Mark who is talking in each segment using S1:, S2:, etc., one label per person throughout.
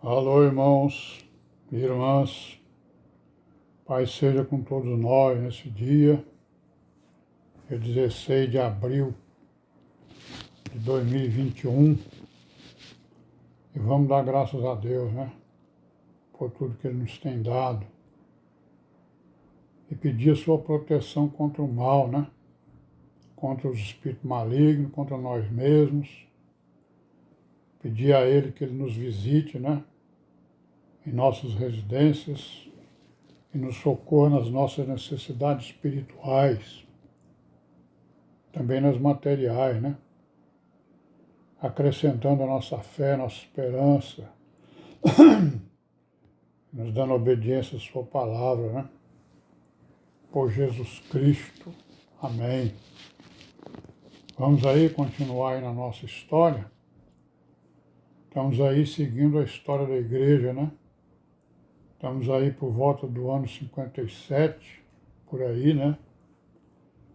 S1: Alô, irmãos e irmãs, Pai seja com todos nós nesse dia, dia 16 de abril de 2021, e vamos dar graças a Deus, né, por tudo que Ele nos tem dado, e pedir a sua proteção contra o mal, né, contra os espíritos malignos, contra nós mesmos, pedir a Ele que Ele nos visite, né, em nossas residências, e nos socorra nas nossas necessidades espirituais, também nas materiais, né? Acrescentando a nossa fé, a nossa esperança, nos dando obediência à sua palavra, né? Por Jesus Cristo. Amém. Vamos aí continuar aí na nossa história. Estamos aí seguindo a história da igreja, né? Estamos aí por volta do ano 57, por aí, né?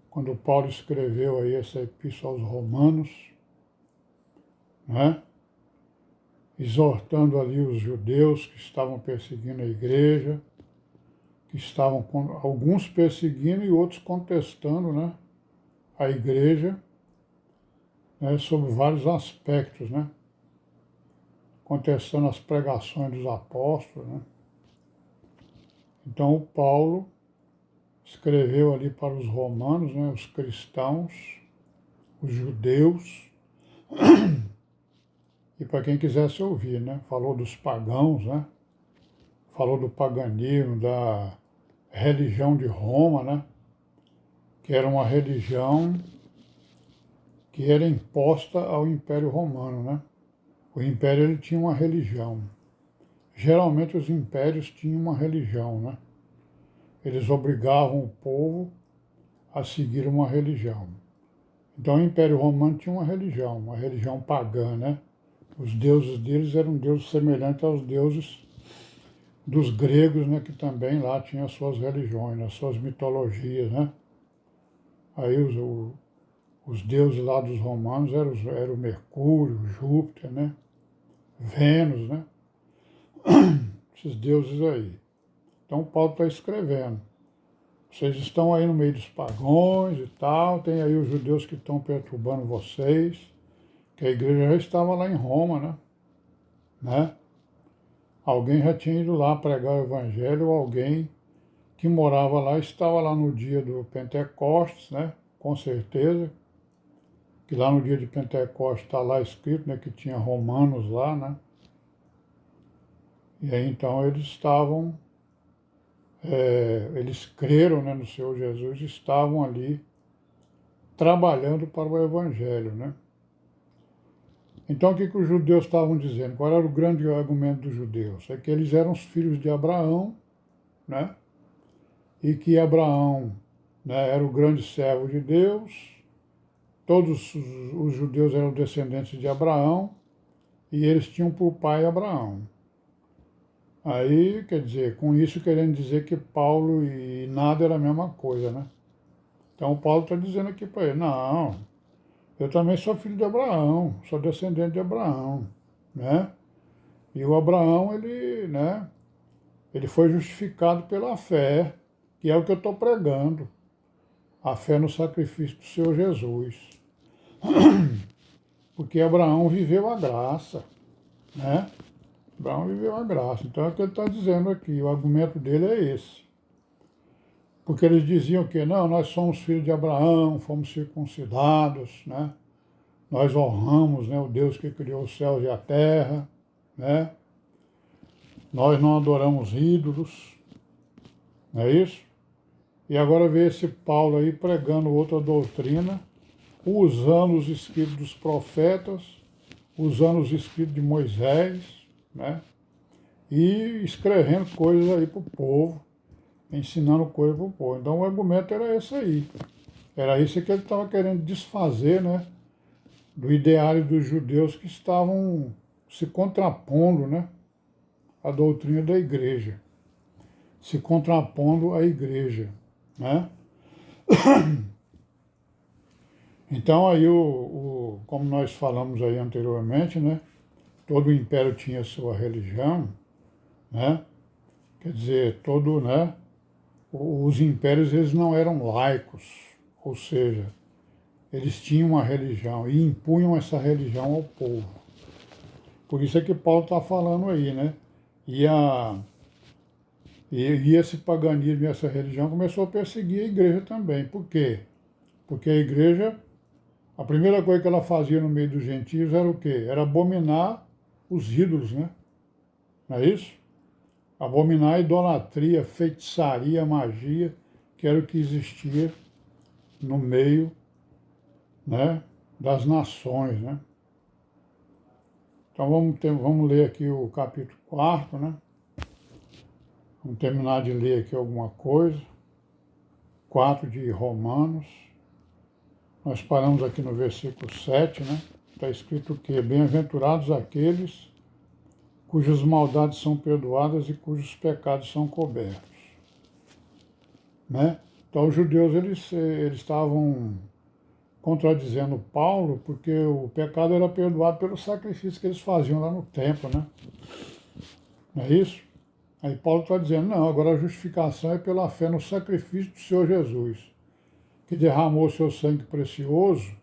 S1: Quando Paulo escreveu aí essa epístola aos Romanos, né? Exortando ali os judeus que estavam perseguindo a igreja, que estavam alguns perseguindo e outros contestando, né, a igreja, né, sobre vários aspectos, né? Contestando as pregações dos apóstolos, né? Então o Paulo escreveu ali para os romanos, né, os cristãos, os judeus, e para quem quisesse ouvir, né? Falou dos pagãos, né? Falou do paganismo, da religião de Roma, né? Que era uma religião que era imposta ao Império Romano, né? O Império ele tinha uma religião. Geralmente os impérios tinham uma religião, né? Eles obrigavam o povo a seguir uma religião. Então o Império Romano tinha uma religião pagã, né? Os deuses deles eram deuses semelhantes aos deuses dos gregos, né? Que também lá tinham as suas religiões, as suas mitologias, né? Aí os deuses lá dos romanos eram o Mercúrio, Júpiter, né? Vênus, né? Esses deuses aí. Então Paulo está escrevendo. Vocês estão aí no meio dos pagãos e tal, tem aí os judeus que estão perturbando vocês, que a igreja já estava lá em Roma, né? Alguém já tinha ido lá pregar o evangelho, ou alguém que morava lá estava lá no dia do Pentecostes, né? Com certeza, que lá no dia de Pentecostes está lá escrito, né, que tinha romanos lá, né? E aí então eles creram, né, no Senhor Jesus e estavam ali trabalhando para o Evangelho, né? Então o que os judeus estavam dizendo? Qual era o grande argumento dos judeus? É que eles eram os filhos de Abraão, né? E que Abraão, né, era o grande servo de Deus, todos os judeus eram descendentes de Abraão e eles tinham por pai Abraão. Aí, quer dizer, com isso querendo dizer que Paulo e nada era a mesma coisa, né? Então Paulo está dizendo aqui para ele, não, eu também sou filho de Abraão, sou descendente de Abraão, né? E o Abraão, ele, né, ele foi justificado pela fé, que é o que eu estou pregando, a fé no sacrifício do Senhor Jesus. Porque Abraão viveu a graça, né? Abraão viveu a graça. Então é o que ele está dizendo aqui, o argumento dele é esse. Porque eles diziam que, não, nós somos filhos de Abraão, fomos circuncidados, né? Nós honramos, né, o Deus que criou os céus e a terra, né? Nós não adoramos ídolos, não é isso? E agora vê esse Paulo aí pregando outra doutrina, usando os escritos dos profetas, usando os escritos de Moisés, né? E escrevendo coisas aí para o povo, ensinando coisas para o povo. Então o argumento era esse aí. Era isso que ele estava querendo desfazer, né? Do ideário dos judeus que estavam se contrapondo, né? À doutrina da igreja. Se contrapondo à igreja, né? Então aí, como nós falamos aí anteriormente, né? todo o império tinha sua religião, né? Quer dizer, né? Os impérios eles não eram laicos, ou seja, eles tinham uma religião e impunham essa religião ao povo. Por isso é que Paulo está falando aí, né? E, e esse paganismo e essa religião começou a perseguir a igreja também. Por quê? Porque a igreja, a primeira coisa que ela fazia no meio dos gentios era o quê? Era abominar os ídolos, né? Não é isso? Abominar a idolatria, feitiçaria, magia, que era o que existia no meio, né, das nações, né? Então vamos ler aqui o capítulo 4, né? Vamos terminar de ler aqui alguma coisa. 4 de Romanos. Nós paramos aqui no versículo 7, né? Está escrito o quê? Bem-aventurados aqueles cujas maldades são perdoadas e cujos pecados são cobertos, né? Então os judeus eles estavam contradizendo Paulo porque o pecado era perdoado pelo sacrifício que eles faziam lá no templo, né? Não é isso? Aí Paulo está dizendo, não, agora a justificação é pela fé no sacrifício do Senhor Jesus, que derramou o seu sangue precioso,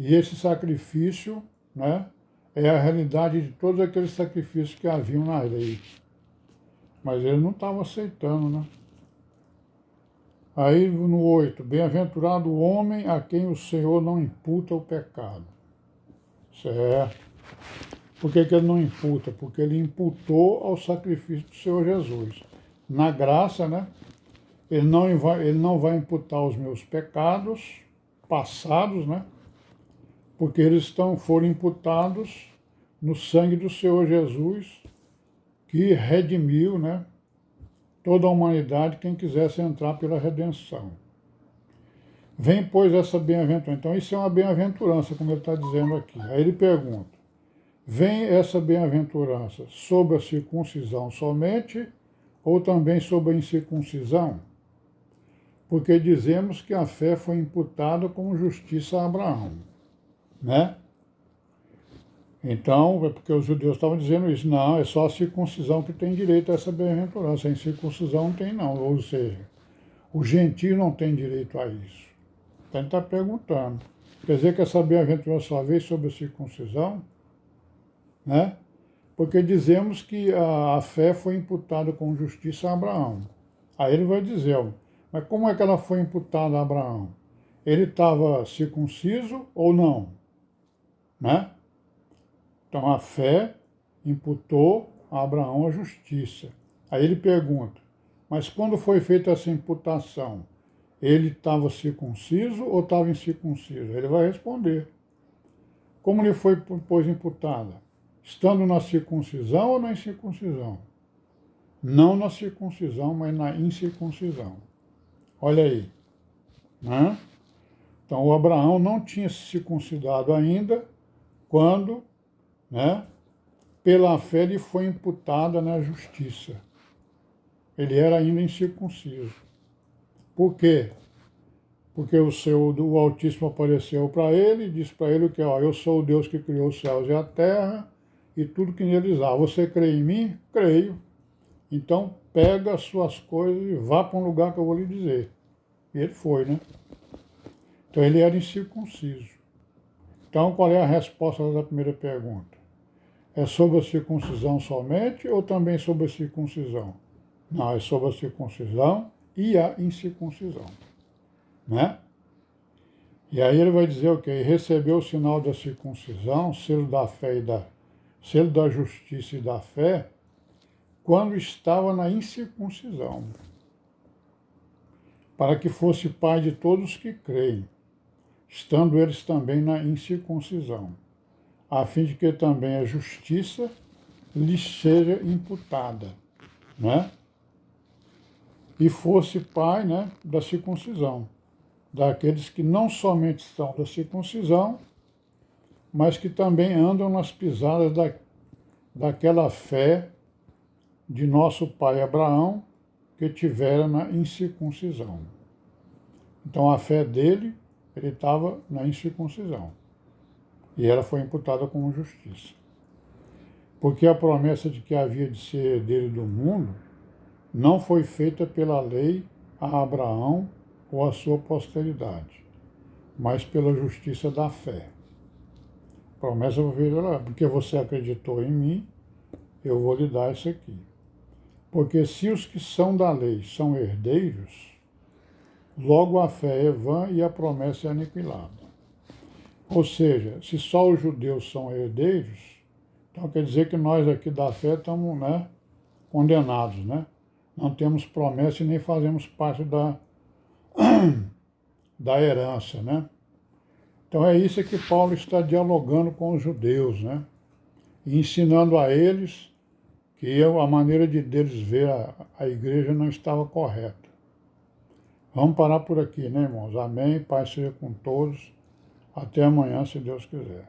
S1: e esse sacrifício, né, é a realidade de todos aqueles sacrifícios que haviam na lei. Mas ele não estava aceitando, né? Aí no 8, bem-aventurado o homem a quem o Senhor não imputa o pecado. Certo. Por que ele não imputa? Porque ele imputou ao sacrifício do Senhor Jesus. Na graça, né? Ele não vai imputar os meus pecados passados, né? Porque eles foram imputados no sangue do Senhor Jesus, que redimiu, né, toda a humanidade, quem quisesse entrar pela redenção. Vem, pois, essa bem-aventurança. Então, isso é uma bem-aventurança, como ele está dizendo aqui. Aí ele pergunta, vem essa bem-aventurança sobre a circuncisão somente ou também sobre a incircuncisão? Porque dizemos que a fé foi imputada como justiça a Abraão, né? Então, é porque os judeus estavam dizendo isso. Não, é só a circuncisão que tem direito a essa bem-aventurança. A incircuncisão não tem, não. Ou seja, o gentio não tem direito a isso. Então ele está perguntando. Quer dizer que essa bem-aventurança só veio sobre a circuncisão? Né? Porque dizemos que a fé foi imputada com justiça a Abraão. Aí ele vai dizer, ó, mas como é que ela foi imputada a Abraão? Ele estava circunciso ou não? Né? Então a fé imputou a Abraão a justiça. Aí ele pergunta, mas quando foi feita essa imputação, ele estava circunciso ou estava incircunciso? Ele vai responder. Como lhe foi, pois, imputada? Estando na circuncisão ou na incircuncisão? Não na circuncisão, mas na incircuncisão. Olha aí. Né? Então o Abraão não tinha se circuncidado ainda quando, né, pela fé lhe foi imputada na justiça. Ele era ainda incircunciso. Por quê? Porque o Altíssimo apareceu para ele e disse para ele que, ó, eu sou o Deus que criou os céus e a terra e tudo que neles há. Você crê em mim? Creio. Então pega as suas coisas e vá para um lugar que eu vou lhe dizer. E ele foi, né? Então ele era incircunciso. Então qual é a resposta da primeira pergunta? É sobre a circuncisão somente ou também sobre a circuncisão? Não, é sobre a circuncisão e a incircuncisão, né? E aí ele vai dizer o quê? Recebeu o sinal da circuncisão, selo da fé selo da justiça e da fé, quando estava na incircuncisão, para que fosse pai de todos que creem, estando eles também na incircuncisão, a fim de que também a justiça lhes seja imputada, né? E fosse pai, né, da circuncisão, daqueles que não somente são da circuncisão, mas que também andam nas pisadas daquela fé de nosso pai Abraão, que tivera na incircuncisão. Então a fé dele, ele estava na incircuncisão. E ela foi imputada como justiça. porque a promessa de que havia de ser herdeiro do mundo não foi feita pela lei a Abraão ou a sua posteridade, mas pela justiça da fé. A promessa foi feita lá, porque você acreditou em mim, eu vou lhe dar isso aqui. Porque se os que são da lei são herdeiros, logo a fé é vã e a promessa é aniquilada. Ou seja, se só os judeus são herdeiros, então quer dizer que nós aqui da fé estamos, né, condenados, né? Não temos promessa e nem fazemos parte da herança, né? Então é isso que Paulo está dialogando com os judeus, né? E ensinando a eles que a maneira deles ver a igreja não estava correta. Vamos parar por aqui, né, irmãos? Amém. Paz seja com todos. Até amanhã, se Deus quiser.